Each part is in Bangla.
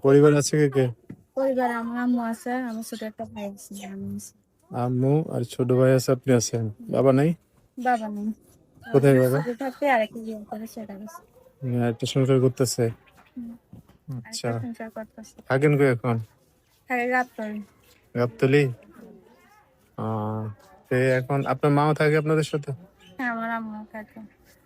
পরিবার আছে কে কে? পরিবার আমার আম্মু আছে, আমার ছোট একটা ভাই আছে, আমি আছি। আম্মু আর ছোট ভাই আছে, আপনি আছেন। বাবা নাই? বাবা নেই। কোথায় বাবা? শুধু থাকতে আর একটা বিয়ে করে সেটা গেছে। একটা সংসার করতেছে। হুম, আচ্ছা, আরেকটা সংসার করতেছে। থাকেন কই এখন? থাকে রাত করে। গাবতলী। আহ এখন আপনার মাও থাকে আপনাদের সাথে? হ্যাঁ, আমার আম্মু থাকে।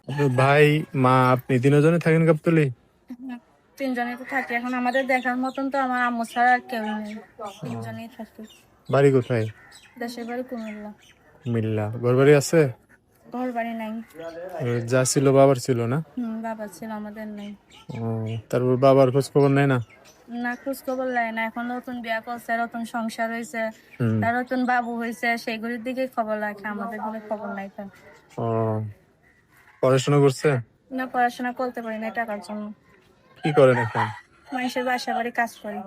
আপনার ভাই, মা, আপনি তিনজনে থাকেন গাবতলী? হুম, তিনজনেই তো থাকি। এখন আমাদের দেখার মতন তো আমার আম্মু ছাড়া আর কেউ নেই। তিনজনেই থাকি। বাড়ি কোথায়? দেশের বাড়ি কুমিল্লা। মিল্লা। ঘর বাড়ি আছে? ঘর বাড়ি নাই। যা ছিল বাবার ছিল না? বাবা ছিল, আমাদের নাই। ও, তারপর বাবার খোঁজ খবর নেয় না? না, খোঁজ খবর লাই না। এখন নতুন বিয়া করছে, নতুন সংসার হয়েছে, হুম। তার নতুন বাবু হয়েছে, সেগুলির দিকে খবর রাখে, আমাদের কোনো খবর নাই তো। ও, পড়াশোনা করছে? না, পড়াশোনা করতে পারি না টাকার জন্য। কি করেন এখন? মানুষের বাসা বাড়ি কাজ করি।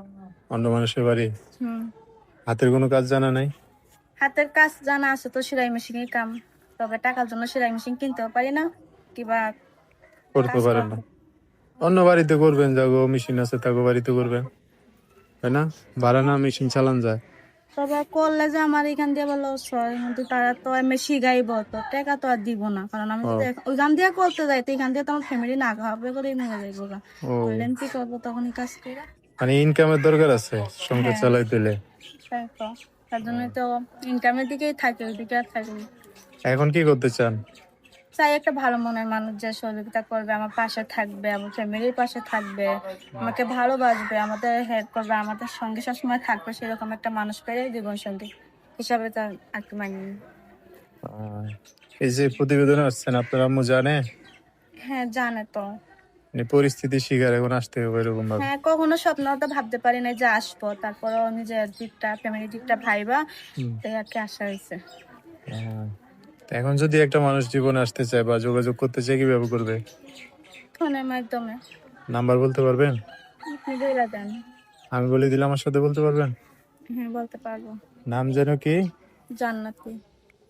অন্য মানুষের বাড়ি? হুম, হাতের কোনো কাজ জানা নাই? হাতের কাজ জানা আছে তো, সেলাই মেশিনের কাম। তবে টাকার জন্য সেলাই মেশিন কিনতেও পারি না, কিবা করতে কাজ পারেন না? করতে। অন্য বাড়িতে করবেন, যাগো মেশিন আছে তাগো বাড়িতে করবেন, তাই না? ভাড়া না মেশিন চালান যায়। তবে করলে যে আমার এখান দিয়ে আবার লস হয়, কিন্তু তারা তো আমি শিখাইব, তো টাকা তো আর দিব না, কারণ আমি ও। যদি ওইখান দিয়ে করতে যাই তো এখান দিয়ে তো আমার ফ্যামিলি না খাওয়াবে করেই মরে যাইব গা। ও, করলেন কি করবো তখনই কাজ করে। মানে ইনকামের দরকার আছে সংসার হ্যাঁ, চালাইতে হলে। তাই তো। তার জন্য তো ইনকামের দিকেই থাকে, ওই দিকে আর থাকি না। এখন কি করতে চান? চাই একটা ভালো মনের মানুষ যে সহযোগিতা করবে, আমার পাশে থাকবে, আমার ফ্যামিলির পাশে থাকবে, আমাকে ভালোবাসবে, আমাদের হেল্প করবে, আমাদের সঙ্গে সবসময় থাকবে, সেরকম একটা মানুষ পেলে জীবন সঙ্গী হিসাবে তার আর কি মানি। আহ, এই যে প্রতিবেদনে আসছেন, আপনার আম্মু জানে? হ্যাঁ, জানে তো। মানে পরিস্থিতি শিকার এখন আসতে হবে এরকম ভাবে? হ্যাঁ, কখনো স্বপ্ন তো ভাবতে পারি না যে আসবো, তারপরও নিজের দিকটা, ফ্যামিলির দিকটা ভাইবা, হুম। তাই আর কি আশা হয়েছে। আহ, তো এখন যদি একটা মানুষ জীবনে আসতে চায় বা যোগাযোগ করতে চায়, কিভাবে করবে? ফোনের মাধ্যমে। নাম্বার বলতে পারবেন? আপনি বইলা দেন। আমি বলে দিলে আমার সাথে বলতে পারবেন? হ্যাঁ, বলতে পারবো। নাম যেন কি? জান্নাতি।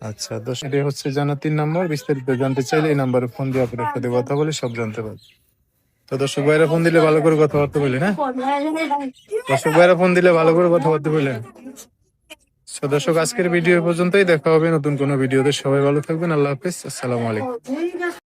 আচ্ছা, তো সেটা হচ্ছে জান্নাতির নাম্বার। বিস্তারিত জানতে চাইলে এই নাম্বারে ফোন দিয়ে আপনার সাথে কথা বলে সব জানতে পারবেন। তো দর্শক ভাইরা ফোন দিলে ভালো করে কথাবার্তা বললেন, হ্যাঁ? দর্শক ভাইরা ফোন দিলে ভালো করে কথাবার্তা বললেন। তো দর্শক, আজকের ভিডিও পর্যন্তই। দেখা হবে নতুন কোনো ভিডিওতে। সবাই ভালো থাকবেন। আল্লাহ হাফেজ। আসসালামু আলাইকুম।